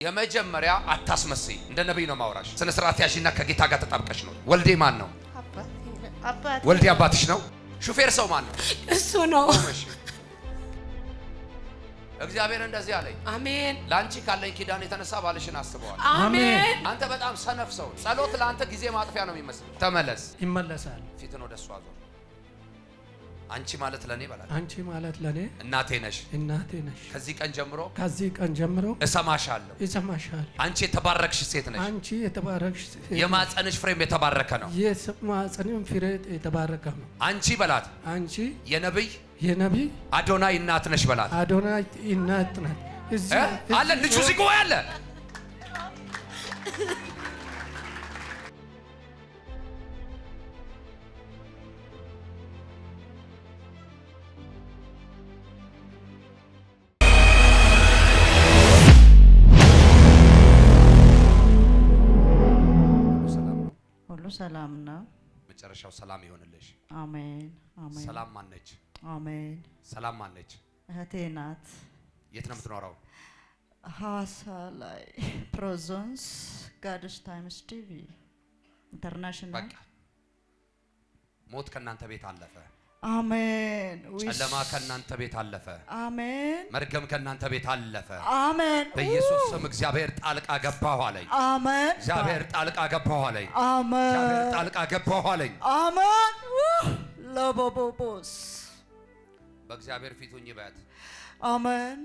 የመጀመሪያ አታስመስይ እንደ ነብይ ነው ማውራሽ። ስነ ስርዓት ያዢና ከጌታ ጋር ተጣብቀሽ ነው። ወልዴ ማን ነው? አባት። ወልዴ አባትሽ ነው። ሹፌር ሰው ማን ነው? እሱ ነው። እግዚአብሔር እንደዚህ አለኝ። አሜን። ላንቺ ካለኝ ኪዳን የተነሳ ባልሽን አስበዋል። አሜን። አንተ በጣም ሰነፍ ሰው፣ ጸሎት ለአንተ ጊዜ ማጥፊያ ነው የሚመስል። ተመለስ። ይመለሳል። ፊትን ወደ እሱ አዞር። አንቺ ማለት ለኔ በላት። አንቺ ማለት ለኔ እናቴ ነሽ። እናቴ ነሽ። ከዚህ ቀን ጀምሮ እሰማሻለሁ። አንቺ የተባረክሽ ሴት ነሽ። አንቺ የተባረክሽ ሴት። የማጸንሽ ፍሬም የተባረከ ነው። የማጸንሽ ፍሬ የተባረከ ነው። አንቺ በላት። አንቺ የነብይ አዶናይ እናት ነሽ በላት። አዶናይ እናት ናት። አለ ልጁ እዚህ ቆይ አለ። ሰላም ነው። መጨረሻው ሰላም ይሆንልሽ። አሜን አሜን። ሰላም ማን ነች? አሜን። ሰላም ማን ነች? እህቴ ናት። የት ነው የምትኖረው? ሐዋሳ ላይ ፕሮዞንስ ጋድስ ታይምስ ቲቪ ኢንተርናሽናል። በቃ ሞት ከናንተ ቤት አለፈ። አሜን። ጨለማ ከናንተ ቤት አለፈ። አሜን። መርገም ከናንተ ቤት አለፈ። አሜን። በኢየሱስ ስም እግዚአብሔር ጣልቃ ገባሁ አለኝ። አሜን። እግዚአብሔር ጣልቃ ገባሁ አለኝ። አሜን። እግዚአብሔር ጣልቃ ገባሁ አለኝ። አሜን። ለቦቦቦስ በእግዚአብሔር ፊት ሁኚ በያት። አሜን።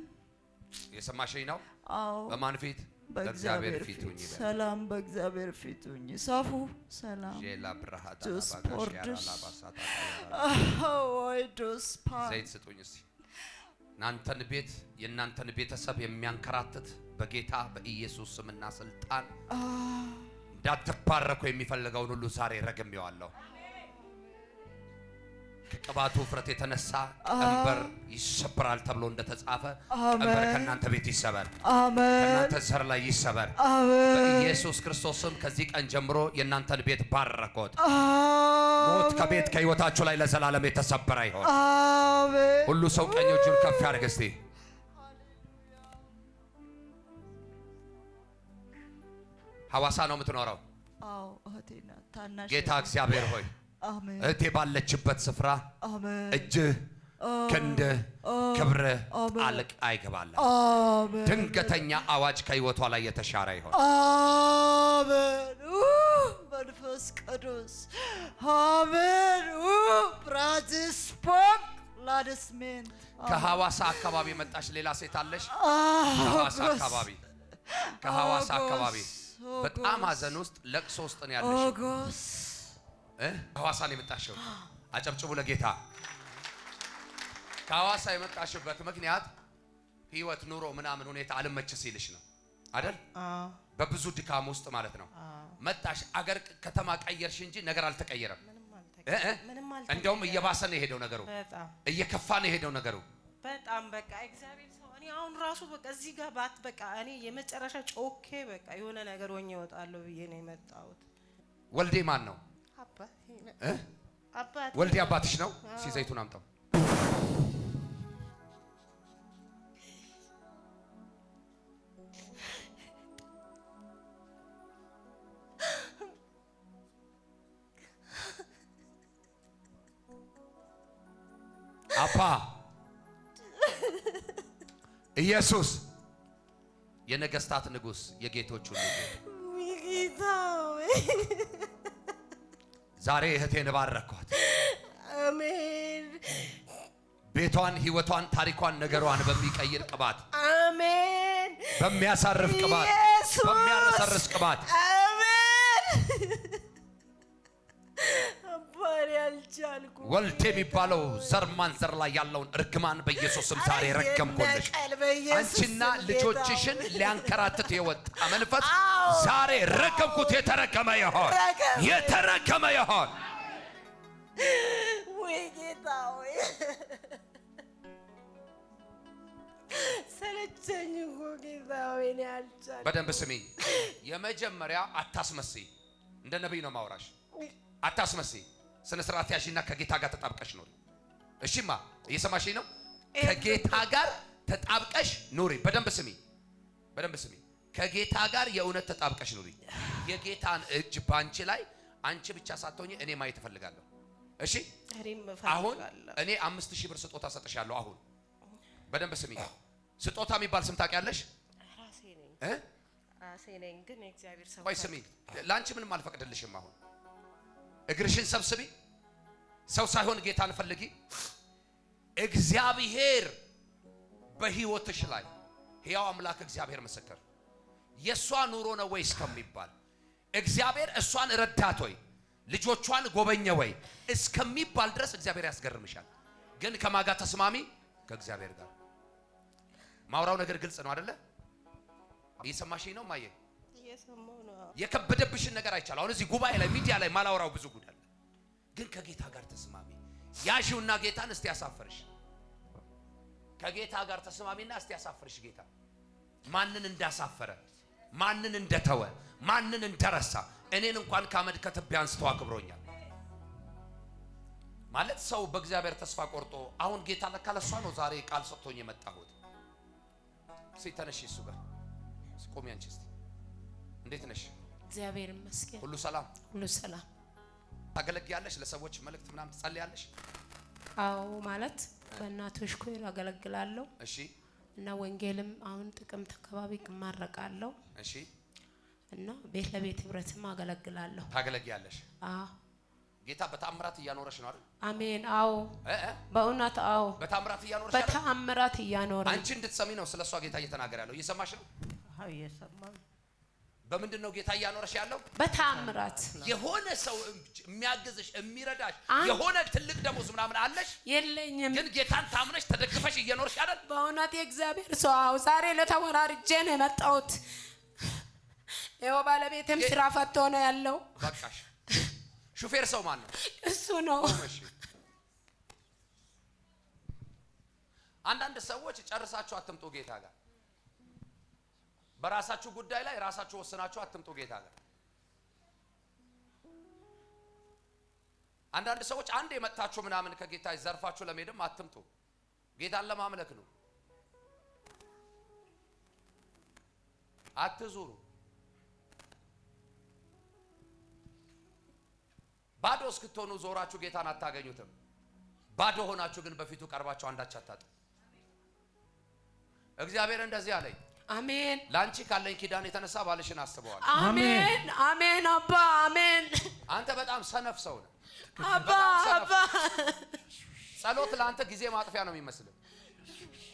የሰማሽኝ ነው? አዎ። በማን ፊት? በእግዚአብሔር ፊት ሁኚ በያት። ሰላም በእግዚአብሔር ፊት ሁኚ። ሳፉ ሰላም ጄላ ብራሃታ ጆስፖርድስ ባጋሽ ወይዶስ ፓ ዘይት ስጡኝ እስቲ። እናንተን ቤት የእናንተን ቤተሰብ የሚያንከራትት በጌታ በኢየሱስ ስምና ስልጣን እንዳትባረኩ የሚፈልገውን ሁሉ ዛሬ ረግሜዋለሁ። ከቅባቱ ውፍረት የተነሳ ቀንበር ይሰበራል ተብሎ እንደተጻፈ ቀንበር ከእናንተ ቤት ይሰበር። አሜን። ከእናንተ ዘር ላይ ይሰበር። አሜን። በኢየሱስ ክርስቶስ ስም ከዚህ ቀን ጀምሮ የእናንተን ቤት ባረኮት። ሞት ከቤት ከህይወታችሁ ላይ ለዘላለም የተሰበረ ይሆን። አሜን። ሁሉ ሰው ቀኝ እጁን ከፍ ያድርግ እስቲ። ሐዋሳ ነው የምትኖረው? አዎ እህቴ ናት። ታናሽ ጌታ እግዚአብሔር ሆይ አሜን። እህቴ ባለችበት ስፍራ አሜን። እጅህ ክንድህ ክብርህ ጣልቃ ይገባል። አሜን። ድንገተኛ አዋጅ ከህይወቷ ላይ የተሻረ ይሆን። አሜን። መንፈስ ቅዱስ አሜን። ብራዚስ ፖክ ላድስሜንት ከሐዋሳ አካባቢ መጣሽ። ሌላ ሴት አለሽ? ከሐዋሳ አካባቢ በጣም ሐዘን ውስጥ ለቅሶ ውስጥ ነው ያለሽ። ከሐዋሳ ነው የመጣሽው። አጨብጭቡ ለጌታ። ከሐዋሳ የመጣሽበት ምክንያት ህይወት፣ ኑሮ ምናምን ሁኔታ አልመች ሲልሽ ነው አይደል? በብዙ ድካም ውስጥ ማለት ነው መጣሽ። አገር ከተማ ቀየርሽ እንጂ ነገር አልተቀየረም። እንደውም እየባሰ ነው የሄደው ነገሩ። እየከፋ ነው የሄደው ነገሩ። በጣም በቃ እግዚአብሔር ሰው እኔ አሁን ራሱ በቃ እዚህ ጋር በቃ እኔ የመጨረሻ ጮኬ በቃ የሆነ ነገር ሆኜ እወጣለሁ ብዬ ነው የመጣሁት። ወልዴ ማን ነው? አባት። ወልዴ አባትሽ ነው? ዘይቱን አምጣው። አባ ኢየሱስ የነገስታት ንጉስ የጌቶች ሁሉ ጌታ ዛሬ እህቴን ባረኳት። አሜን። ቤቷን፣ ህይወቷን፣ ታሪኳን፣ ነገሯን በሚቀይር ቅባት፣ አሜን። በሚያሳርፍ ቅባት፣ በሚያረሰርስ ቅባት አሜን። አባሪ አልቻልኩ። ወልዴ የሚባለው ዘር ማንዘር ላይ ያለውን እርግማን በኢየሱስ ስም ዛሬ ረገምኩልሽ። አንቺና ልጆችሽን ሊያንከራትት የወጣ መንፈስ ዛሬ ረገምኩት። የተረገመ ይሆን፣ የተረገመ ይሆን። ወይ ጌታ ወይ ሰለቸኝ እኮ ጌታ ወይ ነው ያልቻልኩ። በደንብ ስሚኝ። የመጀመሪያ አታስመስይ። እንደ ነብይ ነው ማውራሽ። አታስመስይ። ስነ ስርዓት ያዢና ከጌታ ጋር ተጣብቀሽ ኑሪ። እሺማ እየሰማሽኝ ነው? ከጌታ ጋር ተጣብቀሽ ኑሪ። በደንብ ስሚ፣ በደንብ ስሚ። ከጌታ ጋር የእውነት ተጣብቀሽ ኑሪ። የጌታን እጅ ባንቺ ላይ አንቺ ብቻ ሳትሆኚ እኔ ማየት እፈልጋለሁ። እሺ አሁን እኔ 5000 ብር ስጦታ ሰጥሻለሁ። አሁን በደንብ ስሚ። ስጦታ የሚባል ስም ታውቂያለሽ? ራሴ ነኝ ግን የእግዚአብሔር ሰው። ቆይ ስሚ፣ ላንቺ ምንም አልፈቅድልሽም። አሁን እግርሽን ሰብስቢ። ሰው ሳይሆን ጌታን ፈልጊ። እግዚአብሔር በህይወትሽ ላይ ሕያው አምላክ እግዚአብሔር ምስክር የሷ ኑሮ ነው ወይ እስከሚባል እግዚአብሔር እሷን ረዳት ወይ ልጆቿን ጎበኘ ወይ እስከሚባል ድረስ እግዚአብሔር ያስገርምሻል። ግን ከማጋ ተስማሚ? ከእግዚአብሔር ጋር ማውራው ነገር ግልጽ ነው አይደለ? እየሰማሽኝ ነው ማየ? እየሰማሁ ነው። የከበደብሽን ነገር አይቻል። አሁን እዚህ ጉባኤ ላይ ሚዲያ ላይ ማላወራው ብዙ ጉዳይ አለ። ግን ከጌታ ጋር ተስማሚ። ያዢውና ጌታን እስቲ ያሳፍርሽ። ከጌታ ጋር ተስማሚና እስቲ ያሳፍርሽ ጌታ። ማንን እንዳሳፈረ፣ ማንን እንደተወ፣ ማንን እንደረሳ እኔን እንኳን ከአመድ ከትቢያ አንስቶ አክብሮኛል። ማለት ሰው በእግዚአብሔር ተስፋ ቆርጦ አሁን ጌታ ለካ ለሷ ነው ዛሬ ቃል ሰጥቶኝ የመጣሁት። ሲተነሽ እሱ ጋር ቆሚ። አንቺ እስቲ እንዴት ነሽ? እግዚአብሔር ይመስገን። ሁሉ ሰላም? ሁሉ ሰላም። ታገለግያለሽ? ለሰዎች መልእክት ምናምን ትጸልያለሽ? አዎ፣ ማለት በእናቶች ኮይል አገለግላለሁ። እሺ። እና ወንጌልም አሁን ጥቅምት አካባቢ እማረቃለሁ። እሺ። እና ቤት ለቤት ህብረትም አገለግላለሁ። ታገለግያለሽ? አዎ። ጌታ በታምራት እያኖረሽ ነው አይደል? አሜን። አዎ፣ በእውነት አዎ፣ በታምራት እያኖረሽ አይደል? በታምራት እያኖረ አንቺ እንድትሰሚ ነው ስለሷ ጌታ እየተናገረ ያለው። እየሰማሽ ነው? አዎ፣ እየሰማሁ። በምንድን ነው ጌታ እያኖረሽ ያለው? በታምራት። የሆነ ሰው የሚያግዝሽ የሚረዳሽ የሆነ ትልቅ ደሞዝ ምናምን አለሽ? የለኝም። ግን ጌታን ታምነሽ ተደግፈሽ እየኖርሽ አይደል? በእውነት የእግዚአብሔር ሰው። አዎ፣ ዛሬ ለተወራርጄ ነው የመጣሁት። ይኸው ባለቤቴም ስራ ፈቶ ነው ያለው። በቃሽ። ሹፌር ሰው ማን ነው? እሱ ነው። አንዳንድ ሰዎች ጨርሳችሁ አትምጡ ጌታ ጋር። በራሳችሁ ጉዳይ ላይ ራሳችሁ ወስናችሁ አትምጡ ጌታ ጋር። አንዳንድ ሰዎች አንድ የመጣችሁ ምናምን ከጌታ ዘርፋችሁ ለመሄድም አትምጡ። ጌታን ለማምለክ ነው። አትዙሩ። ባዶ እስክትሆኑ ዞራችሁ ጌታን አታገኙትም። ባዶ ሆናችሁ ግን በፊቱ ቀርባችሁ አንዳች አታጡ። እግዚአብሔር እንደዚህ አለኝ። አሜን። ላንቺ ካለኝ ኪዳን የተነሳ ባልሽን አስበዋል። አሜን አሜን። አባ አሜን። አንተ በጣም ሰነፍ ሰው ነህ አባ አባ። ጸሎት ለአንተ ጊዜ ማጥፊያ ነው የሚመስል።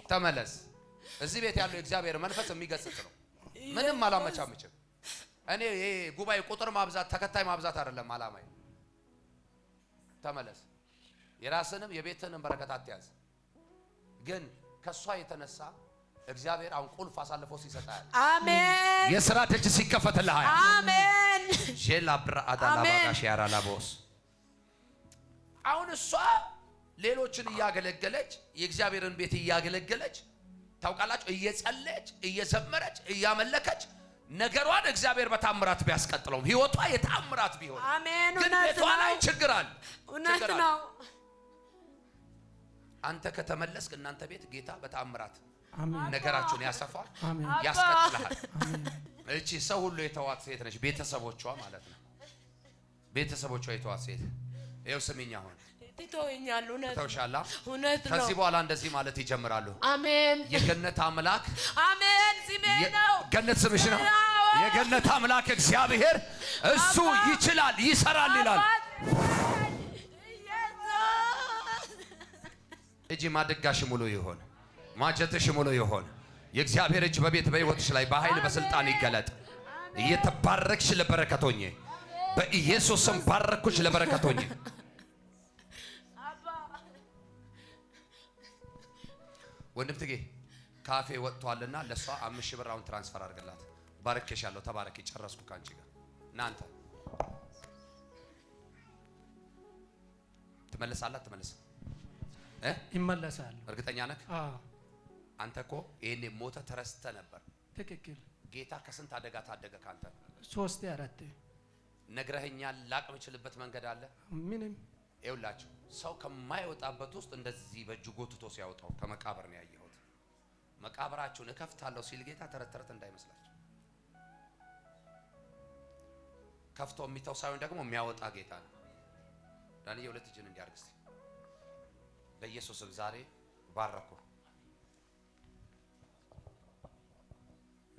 ተመለስ። እዚህ ቤት ያለው የእግዚአብሔር መንፈስ የሚገስጽ ነው። ምንም አላመቻምችም። እኔ ይሄ ጉባኤ ቁጥር ማብዛት ተከታይ ማብዛት አይደለም አላማዬ። ተመለስ። የራስንም የቤትንም በረከት አትያዝ። ግን ከሷ የተነሳ እግዚአብሔር አሁን ቁልፍ አሳልፎ ሲሰጣል። አሜን። የሥራ ደጅ ሲከፈትልህ አሜን። ሼላ ብራ አዳላባጋሽ ያራላቦስ። አሁን እሷ ሌሎችን እያገለገለች የእግዚአብሔርን ቤት እያገለገለች ታውቃላችሁ፣ እየጸለየች እየዘመረች እያመለከች ነገሯን እግዚአብሔር በታምራት ቢያስቀጥለውም ህይወቷ የታምራት ቢሆን አሜን። ግን ቤቷ ላይ ችግር አለ። እውነት ነው። አንተ ከተመለስክ እናንተ ቤት ጌታ በታምራት አሜን። ነገራችሁን ያሰፋል፣ አሜን። ያስቀጥላል። እቺ ሰው ሁሉ የተዋት ሴት ነች፣ ቤተሰቦቿ ማለት ነው። ቤተሰቦቿ የተዋት ሴት ይኸው ስሚኝ፣ አሁን ትተውኛል። እውነት ተውሻላ። እውነት ነው። ከዚህ በኋላ እንደዚህ ማለት ይጀምራሉ። አሜን። የገነት አምላክ አሜን። ስሜ ነው። ገነት ስምሽ ነው። የገነት አምላክ እግዚአብሔር እሱ ይችላል፣ ይሰራል ይላል። እጂ ማደጋሽ ሙሉ ይሆን፣ ማጀትሽ ሙሉ ይሆን። የእግዚአብሔር እጅ በቤት በሕይወትሽ ላይ በኃይል በስልጣን ይገለጥ። እየተባረክሽ ለበረከቶኝ በኢየሱስ ስም ባረኩሽ ለበረከቶኝ። ወንድም ትጌ ካፌ ወጥቷልና ለሷ 5000 ብር አሁን ትራንስፈር አድርግላት። ባረከሻለሁ። ተባረኪ። ጨረስኩ ካንቺ ጋር። እናንተ ትመለሳላት? ትመለስ ይመለሳል። እርግጠኛ ነህ? አዎ። አንተ እኮ ይሄኔ ሞተ ተረስተ ነበር። ትክክል። ጌታ ከስንት አደጋ ታደገ ካንተ። 3 4 ነግረኸኛል። ላቅ የምችልበት መንገድ አለ። ምንም ይኸውላችሁ ሰው ከማይወጣበት ውስጥ እንደዚህ በእጁ ጎትቶ ሲያወጣው ከመቃብር ነው ያየሁት። መቃብራችሁን እከፍታለሁ ሲል ጌታ ተረት ተረት እንዳይመስላችሁ። ከፍቶ የሚተው ሳይሆን ደግሞ የሚያወጣ ጌታ ነው። ዳንኤል ሁለት እጅን እንዲያርግ እስቲ በኢየሱስም ዛሬ ባረኩ።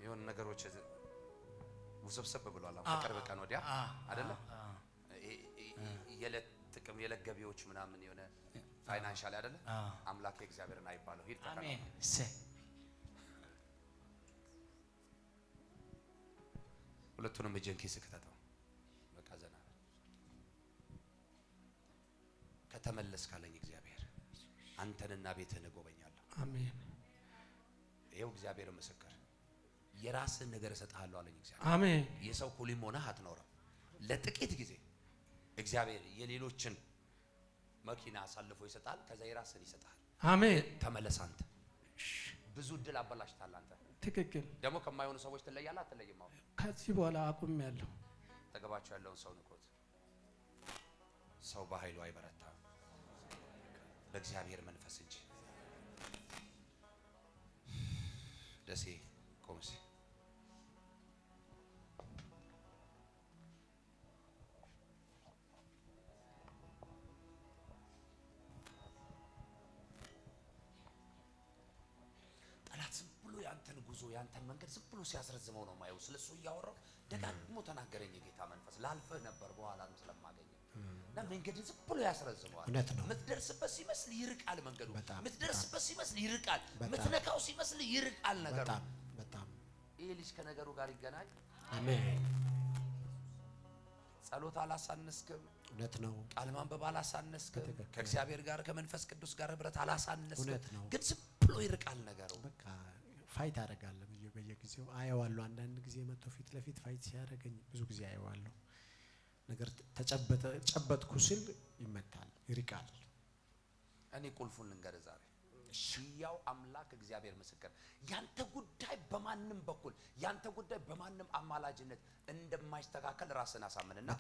የሆነ ነገሮች ውስብስብ ብሏል። ከቅርብ ቀን ወዲያ አይደለ የለት ጥቅም የለገቢዎች ምናምን የሆነ ፋይናንሻል አይደለ አምላክ እግዚአብሔርን አይባለው ሂድ ተከራ አሜን። ሁለቱንም እጅን ኪስ ከተተው በቃ ዘና ከተመለስ ካለኝ እግዚአብሔር አንተንና ቤትህን እጎበኛለሁ። አሜን። ይኸው እግዚአብሔር ምስክር የራስን ነገር እሰጥሃለሁ አለኝ እግዚአብሔር። አሜን። የሰው ኩሊም ሆነህ አትኖርም። ለጥቂት ጊዜ እግዚአብሔር የሌሎችን መኪና አሳልፎ ይሰጣል፣ ከዛ የራስን ይሰጣል። አሜን። ተመለስ አንተ ብዙ እድል አበላሽታል አንተ። ትክክል። ደግሞ ከማይሆኑ ሰዎች ትለያለህ አትለይም? አሁን ከዚህ በኋላ አቁሜያለሁ። ተገባቸው ያለውን ሰው ንኮት። ሰው በኃይሉ አይበረታም በእግዚአብሔር መንፈስ እንጂ። ደሴ ቆምሲ ጠላት ዝም ብሎ ያንተን ጉዞ ያንተን መንገድ ዝም ብሎ ሲያስረዝመው ነው ማየው። ስለሱ እያወራው ደጋግሞ ተናገረኝ የጌታ መንፈስ። ላልፈህ ነበር በኋላም ስለማገኝ እና መንገድን ዝም ብሎ ያስረዝመዋል። ምትደርስበት ሲመስል ይርቃል መንገዱ፣ ምትደርስበት ሲመስል ይርቃል፣ ምትነካው ሲመስል ይርቃል ነገሩ። በጣም ይሄ ልጅ ከነገሩ ጋር ይገናኝ። አሜን። ጸሎት አላሳነስክም። እውነት ነው። ቃል ማንበብ አላሳነስክም። ከእግዚአብሔር ጋር ከመንፈስ ቅዱስ ጋር ህብረት አላሳነስክም። እውነት ነው። ግን ዝም ብሎ ይርቃል ነገሩ። በቃ ፋይት አደርጋለሁ በየጊዜው አየዋለሁ። አንዳንድ ጊዜ መጥቶ ፊት ለፊት ፋይት ሲያደርገኝ ብዙ ጊዜ አየዋለሁ። ነገር ጨበጥኩ ሲል ይመታል፣ ይርቃል። እኔ ቁልፉን ልንገር ዛሬ ያው አምላክ እግዚአብሔር ምስክር ያንተ ጉዳይ በማንም በኩል ያንተ ጉዳይ በማንም አማላጅነት እንደማይስተካከል ራስን አሳምንና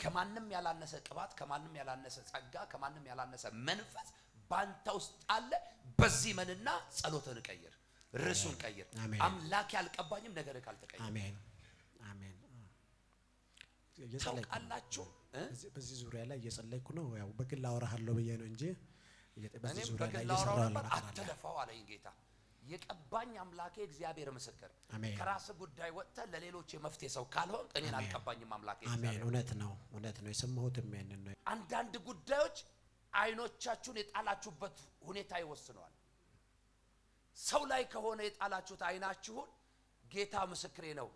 ከማንም ያላነሰ ቅባት ከማንም ያላነሰ ጸጋ ከማንም ያላነሰ መንፈስ ባንተ ውስጥ አለ። በዚህ መንና ጸሎትን ቀይር፣ ርዕሱን ቀይር። አምላክ ያልቀባኝም ነገር ካልተቀየረ አሜን አሜን። ታውቃላችሁ በዚህ ዙሪያ ላይ እየጸለይኩ ነው። ያው በግል አወራሃለሁ ብዬ ነው እንጂ በዚህ እኔም ዙሪያ ላይ በግል አወራው እየሰራሁ ነበር። ነው። አትለፋው አለኝ ጌታ። የቀባኝ አምላኬ እግዚአብሔር ምስክር። ከራስ ጉዳይ ወጥተህ ለሌሎች የመፍትሄ ሰው ካልሆን እኔን አልቀባኝም አምላኬ እግዚአብሔር። አሜን። እውነት ነው፣ እውነት ነው። የሰማሁትም ያንን ነው። አንዳንድ ጉዳዮች አይኖቻችሁን የጣላችሁበት ሁኔታ ይወስነዋል። ሰው ላይ ከሆነ የጣላችሁት አይናችሁን ጌታ ምስክሬ ነው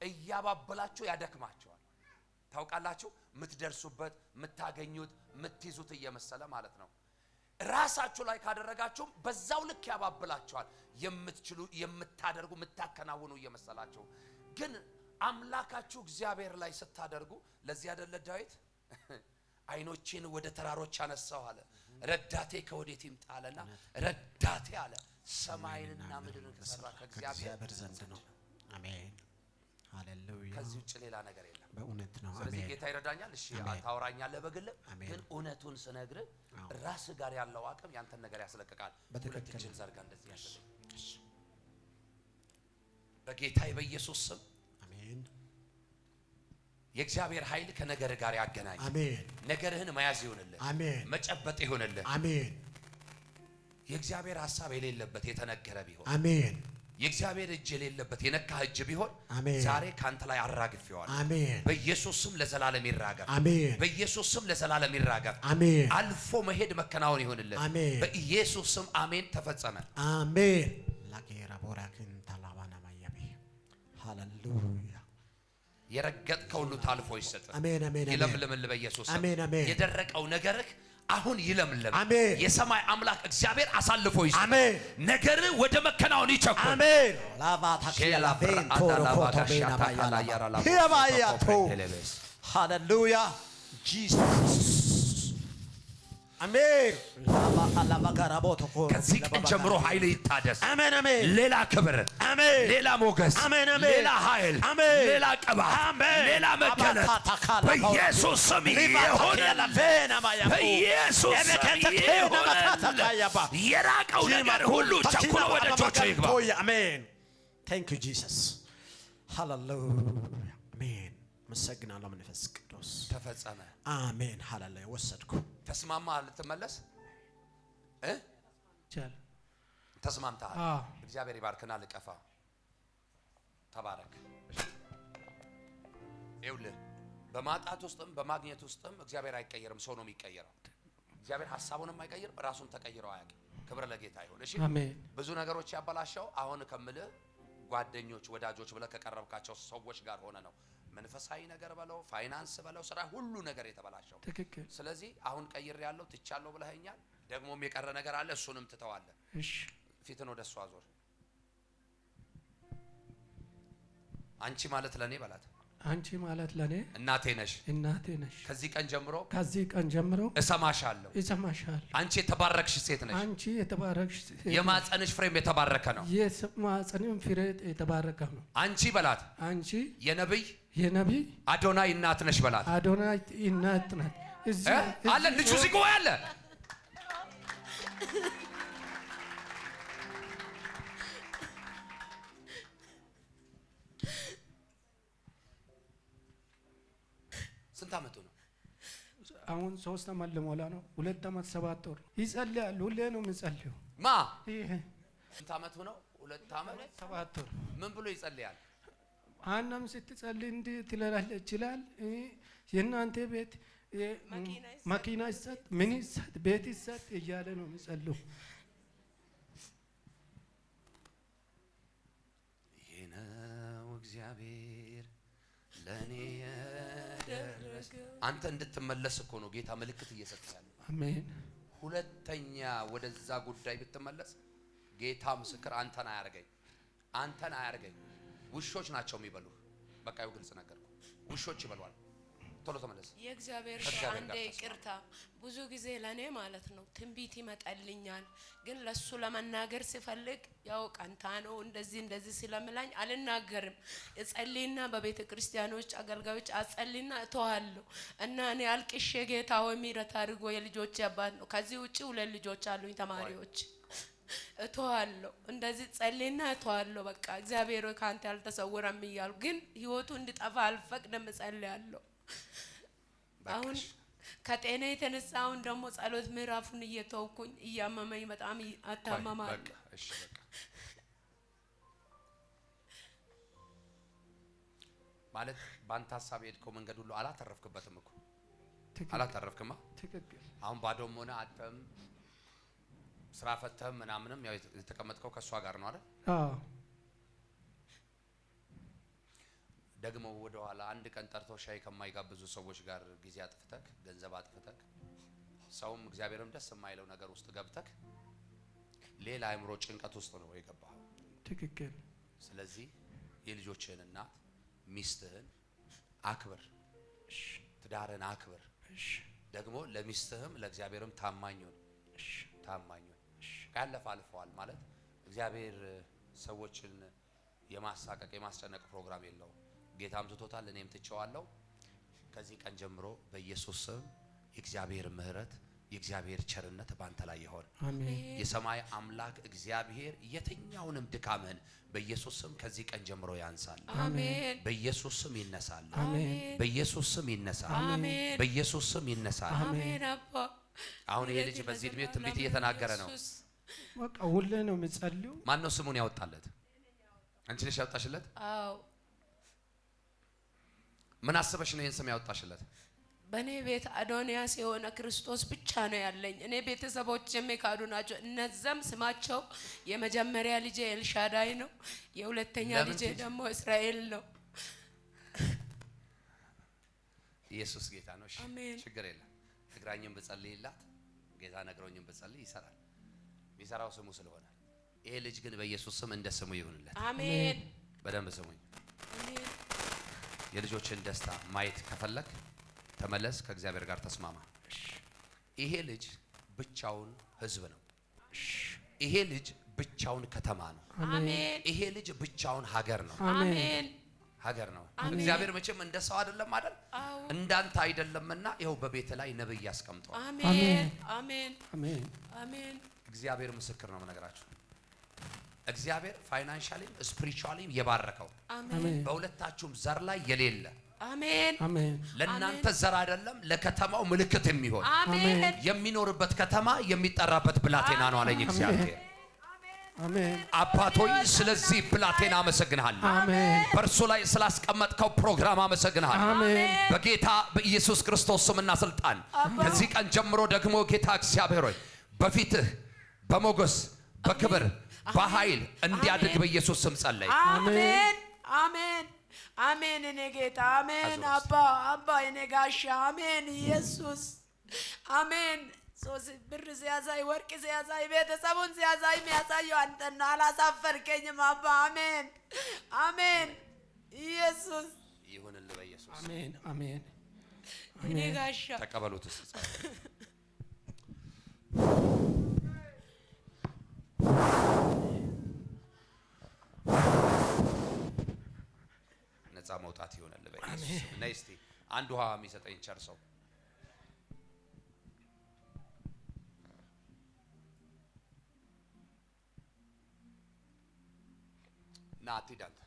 እያባበላችሁ ያደክማችኋል። ታውቃላችሁ ምትደርሱበት ምታገኙት ምትይዙት እየመሰለ ማለት ነው። ራሳችሁ ላይ ካደረጋችሁም በዛው ልክ ያባብላችኋል። የምትችሉ የምታደርጉ ምታከናውኑ እየመሰላችሁ ግን አምላካችሁ እግዚአብሔር ላይ ስታደርጉ ለዚህ አይደለ ዳዊት አይኖቼን ወደ ተራሮች አነሳው አለ። ረዳቴ ከወዴት ይምጣ አለና ረዳቴ አለ ሰማይንና ምድርን ከሰራ ከእግዚአብሔር ዘንድ ነው። አሜን ሃሌሉያ። ከዚህ ውጭ ሌላ ነገር የለም። በእውነት ነው። ስለዚህ ጌታ ይረዳኛል። እሺ ታወራኛለህ በግል ግን እውነቱን ስነግርህ ራስ ጋር ያለው አቅም ያንተን ነገር ያስለቅቃል። ሁለት እጅን ዘርጋ እንደዚህ ያስለኝ በጌታ በኢየሱስ ስም አሜን። የእግዚአብሔር ኃይል ከነገር ጋር ያገናኝ። አሜን። ነገርህን መያዝ ይሁንልህ። አሜን። መጨበጥ ይሁንልህ። አሜን። የእግዚአብሔር ሐሳብ የሌለበት የተነገረ ቢሆን አሜን። የእግዚአብሔር እጅ የሌለበት የነካህ እጅ ቢሆን ዛሬ ካንተ ላይ አራግፌዋለሁ። አሜን። በኢየሱስ ስም ለዘላለም ይራገፍ። አሜን። በኢየሱስ ስም ለዘላለም ይራገፍ። አሜን። አልፎ መሄድ መከናወን ይሁንልህ። አሜን። በኢየሱስ ስም አሜን። ተፈጸመ። አሜን። ላጌራ ቦራክን ታላባና ማየቢ ሃሌሉያ። የረገጥከው ሁሉ ታልፎ ይሰጥ። አሜን አሜን። ይለምልምልህ በኢየሱስ ስም። አሜን አሜን። የደረቀው ነገርህ አሁን ይለምልም። አሜን። የሰማይ አምላክ እግዚአብሔር አሳልፎ ይሰጥ። አሜን። ነገር ወደ መከናወን ይቸኩል። አሜን። ላባታከላ ሃሌሉያ ጂሰስ አሜን። ከዚህ ቀን ጀምሮ ኃይል ይታደስ። አሜን አሜን። ሌላ ክብር፣ አሜን። ሌላ ሞገስ፣ አሜን አሜን። ሌላ ኃይል፣ አሜን። ሌላ ቅባት፣ አሜን። ሌላ መገለጥ በኢየሱስ ስም ይሁን። በኢየሱስ ስም ይሁን። የራቀው ነገር ሁሉ ቸኩሎ ወደ እጆቹ ይግባ። አሜን። ታንክ ዩ ጂሰስ ሃሌሉያ አሜን። መሰግናለሁ መንፈስ ቅዱስ። ተፈጸመ። አሜን ሃሌሉያ። ወሰድኩ። ተስማማ ልትመለስ ቻል ተስማምተሃል። እግዚአብሔር ይባርክና ልቀፋ ተባረክ። ይኸውልህ በማጣት ውስጥም በማግኘት ውስጥም እግዚአብሔር አይቀየርም፣ ሰው ነው የሚቀየረው። እግዚአብሔር ሐሳቡንም አይቀይርም፣ ራሱም ተቀይረው አያውቅም። ክብር ለጌታ ይሁን። እሺ አሜን። ብዙ ነገሮች ያበላሸው አሁን ከምልህ ጓደኞች፣ ወዳጆች ብለህ ከቀረብካቸው ሰዎች ጋር ሆነ ነው። መንፈሳዊ ነገር በለው፣ ፋይናንስ በለው፣ ስራ ሁሉ ነገር የተበላሸው። ትክክል። ስለዚህ አሁን ቀይር ያለው ትቻለሁ ብለኸኛል። ደግሞም የቀረ ነገር አለ፣ እሱንም ትተዋለህ። እሺ ፊትን ወደ እሷ አዞር። አንቺ ማለት ለኔ በላት። አንቺ ማለት ለኔ እናቴ ነሽ። እናቴ ነሽ። ከዚህ ቀን ጀምሮ እሰማሻለሁ። አንቺ የተባረክሽ ሴት ነሽ። አንቺ የተባረክሽ ሴት ነሽ። የማጸንሽ ፍሬም የተባረከ ነው። የማጸንሽ ፍሬ የተባረከ ነው። አንቺ በላት። አንቺ የነቢይ አዶናይ እናት ነሽ በላት። አዶናይ እናት ናት። አለ ልጁ እዚህ ቆይ አለ። ስንት አመቱ ነው? አሁን 3 አመት ልሞላ ነው። 2 አመት 7 ወር ይጸልያል። ሁሌ ነው የሚጸልየው። ማ ይሄ ስንት አመቱ ነው? 2 አመት 7 ወር። ምን ብሎ ይጸልያል? አናም ስትጸልይ እንዲህ ትላለች ይችላል። የእናንተ ቤት መኪና ይሰጥ፣ ምን ይሰጥ፣ ቤት ይሰጥ እያለ ነው የሚጸልየው። ይሄ ነው እግዚአብሔር ለኔ የደረሰ። አንተ እንድትመለስ እኮ ነው ጌታ ምልክት እየሰጠ ያለው። አሜን። ሁለተኛ ወደዛ ጉዳይ ብትመለስ ጌታ ምስክር አንተን አያርገኝ። ውሾች ናቸው የሚበሉ። በቃ ይኸው ግልጽ ነገር ውሾች ይበሏል። ቶሎ ተመለስ። የእግዚአብሔር አንዴ ይቅርታ። ብዙ ጊዜ ለኔ ማለት ነው ትንቢት ይመጣልኛል፣ ግን ለሱ ለመናገር ሲፈልግ ያው ቀንታ ነው እንደዚህ ስለምላኝ አልናገርም። እጸልይና በቤተ ክርስቲያኖች አገልጋዮች አጸልይና እተዋለሁ እና እኔ አልቅሼ ጌታ ሆይ ምሕረት አድርጎ የልጆች አባት ነው። ከዚህ ውጪ 2 ልጆች አሉኝ ተማሪዎች። እተዋለሁ እንደዚህ ጸልይና እተዋለሁ። በቃ እግዚአብሔር ሆይ ካንተ ያልተሰወረም እያሉ ግን ህይወቱ እንዲጠፋ አልፈቅድም፣ እጸልያለሁ። አሁን ከጤና የተነሳ አሁን ደግሞ ጸሎት ምዕራፉን እየተውኩኝ እያመመኝ በጣም አታመማለሁ። በቃ እሺ በቃ ማለት ባንተ ሐሳብ የሄድከው መንገድ ሁሉ አላተረፍክበትም እኮ አላተረፍክማ። ትክክል። አሁን ባዶም ሆነ አተም ስራ ፈተም ምናምንም ያው የተቀመጥከው ከሷ ጋር ነው አይደል? አዎ። ደግሞ ወደ ኋላ አንድ ቀን ጠርቶ ሻይ ከማይጋብዙ ሰዎች ጋር ጊዜ አጥፍተክ ገንዘብ አጥፍተክ ሰውም እግዚአብሔርም ደስ የማይለው ነገር ውስጥ ገብተክ ሌላ አእምሮ ጭንቀት ውስጥ ነው የገባው። ትክክል። ስለዚህ የልጆችህን እናት ሚስትህን አክብር፣ ትዳርን አክብር። ደግሞ ለሚስትህም ለእግዚአብሔርም ታማኙን ካለፈ አልፈዋል ማለት እግዚአብሔር ሰዎችን የማሳቀቅ የማስጨነቅ ፕሮግራም የለውም። ጌታም ትቶታል፣ እኔም ትቼዋለሁ። ከዚህ ቀን ጀምሮ በኢየሱስ ስም የእግዚአብሔር ምሕረት የእግዚአብሔር ቸርነት ባንተ ላይ ይሆን። አሜን። የሰማይ አምላክ እግዚአብሔር የትኛውንም ድካምህን በኢየሱስ ስም ከዚህ ቀን ጀምሮ ያንሳል። አሜን። በኢየሱስ ስም ይነሳል። አሜን። በኢየሱስ ስም ይነሳል። አሜን። በኢየሱስ ስም ይነሳል። አሜን። አባ አሁን ይሄ ልጅ በዚህ እድሜ ትንቢት እየተናገረ ነው። በቃ ሁሌ ነው የሚጸልየው። ማን ነው ስሙን ያወጣለት? አንቺ ነሽ ያወጣሽለት? አዎ። ምን አስበሽ ነው ይሄን ስም ያወጣሽለት? በእኔ ቤት አዶንያስ የሆነ ክርስቶስ ብቻ ነው ያለኝ። እኔ ቤተሰቦች የሚካዱ ናቸው። እነዛም ስማቸው የመጀመሪያ ልጄ ኤልሻዳይ ነው፣ የሁለተኛ ልጄ ደግሞ እስራኤል ነው። ኢየሱስ ጌታ ነው። እሺ ችግር የለም። ትግራኝም ብጸልይላት ጌታ ነግሮኝም ብጸልይ ይሰራል። የሚሰራው ስሙ ስለሆነ ይሄ ልጅ ግን በኢየሱስ ስም እንደ ስሙ ይሁንለት። አሜን። በደንብ ስሙኝ። አሜን። የልጆችን ደስታ ማየት ከፈለክ ተመለስ፣ ከእግዚአብሔር ጋር ተስማማ። ይሄ ልጅ ብቻውን ህዝብ ነው። ይሄ ልጅ ብቻውን ከተማ ነው። አሜን። ይሄ ልጅ ብቻውን ሀገር ነው። አሜን። ሀገር ነው። እግዚአብሔር መቼም እንደ ሰው አይደለም አይደል? እንዳንተ አይደለምና ይኸው በቤት ላይ ነብይ ያስቀምጠዋል። አሜን። አሜን። አሜን። አሜን። እግዚአብሔር ምስክር ነው የምነግራችሁ። እግዚአብሔር ፋይናንሻሊም ስፒሪቹዋሊም የባረከው አሜን። በሁለታችሁም ዘር ላይ የሌለ አሜን አሜን ለእናንተ ዘር አይደለም ለከተማው ምልክት የሚሆን አሜን የሚኖርበት ከተማ የሚጠራበት ብላቴና ነው አለኝ እግዚአብሔር። አሜን አባቶይ ስለዚህ ብላቴና አመሰግንሃለሁ። አሜን በእርሱ ላይ ስላስቀመጥከው ፕሮግራም አመሰግንሃለሁ። አሜን በጌታ በኢየሱስ ክርስቶስ ስምና ስልጣን ከዚህ ቀን ጀምሮ ደግሞ ጌታ እግዚአብሔር ሆይ በፊትህ በሞገስ በክብር በኃይል እንዲያድግ በኢየሱስ ስም ጸለይ። አሜን አሜን አሜን እኔ ጌታ አሜን አባ እኔ ጋሻ አሜን ኢየሱስ አሜን። ሶስት ብር ሲያሳይ ወርቅ ሲያሳይ ቤተሰቡን ሲያሳይ የሚያሳየው አንተና አላሳፈርከኝም አባ አሜን አሜን ኢየሱስ ይሁንልህ በኢየሱስ አሜን አሜን እኔ ጋሻ ተቀበሉት። ነፃ መውጣት ይሆናል በኢየሱስ ስም። ነይ እስቲ አንድ ውሃ የሚሰጠኝ ቸር ሰው ና አትሂድ አንተ።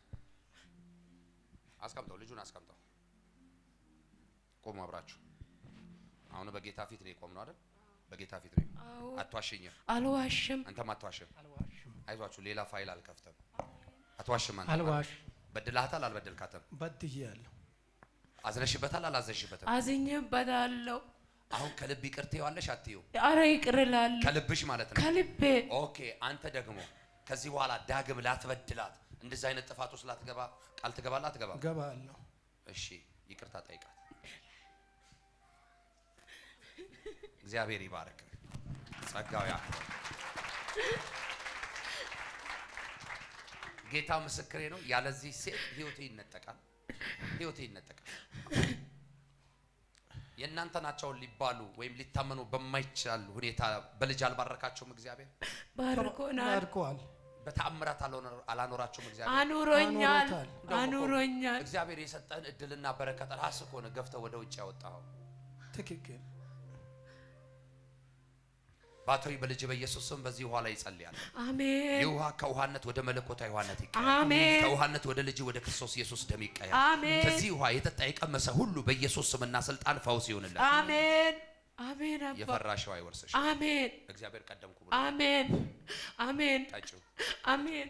አስቀምጠው፣ ልጁን አስቀምጠው። ቆሙ አብራችሁ። አሁን በጌታ ፊት ነው የቆምነው አይደል? በጌታ ፊት ነው። አትዋሽኝም? አልዋሽም። አንተም አትዋሽም። አይዟችሁ፣ ሌላ ፋይል አልከፍተም። አትዋሽም አንተ። አልዋሽ በድላታል አልበደልካትም? በድያለሁ። አዝነሽበታል አላዘንሽበትም? አዝኜበታለሁ። አሁን ከልብ ይቅር ትይዋለሽ አትይው? ኧረ ይቅር እላለሁ። ከልብሽ ማለት ነው? ከልቤ። ኦኬ። አንተ ደግሞ ከዚህ በኋላ ዳግም ላትበድላት እንደዚህ አይነት ጥፋት ውስጥ ላትገባ ቃል ትገባለህ አትገባም? ገባለሁ። እሺ፣ ይቅርታ ጠይቃት። እግዚአብሔር ይባርክ፣ ጸጋው ያክብር። ጌታ ምስክሬ ነው። ያለዚህ ሴት ህይወቴ ይነጠቃል፣ ህይወቴ ይነጠቃል። የእናንተ ናቸው ሊባሉ ወይም ሊታመኑ በማይቻል ሁኔታ በልጅ አልባረካቸውም እግዚአብሔር? ባርኮናል። በተአምራት አላኖራቸውም እግዚአብሔር? አኑሮኛል አኑሮኛል። እግዚአብሔር የሰጠህን እድልና በረከት ራስህ ከሆነ ገፍተህ ወደ ውጭ ያወጣኸው ትክክል። ባቶይ በልጅ በኢየሱስ ስም በዚህ ውሃ ላይ ይጸልያል። አሜን። ይህ ውሃ ከውሃነት ወደ መለኮታዊ ውሃነት ይቀየር። አሜን። ከውሃነት ወደ ልጅ ወደ ክርስቶስ ኢየሱስ ደም ይቀየር። አሜን። ከዚህ ውሃ የጠጣ የቀመሰ ሁሉ በኢየሱስ ስምና ስልጣን ፈውስ ይሁንለት። አሜን አሜን። አባ የፈራሽው አይወርስሽ። አሜን። እግዚአብሔር ቀደምኩ ብሎ አሜን አሜን ታጭው አሜን።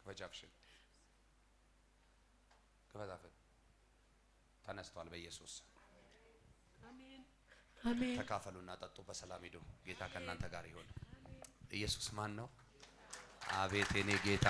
ከፈጃፍሽን ከፈዛፈን ተነስቷል በኢየሱስ አሜን አሜን። ተካፈሉና ጠጡ፣ በሰላም ሂዱ። ጌታ ከእናንተ ጋር ይሁን። ኢየሱስ ማን ነው? አቤት የኔ ጌታ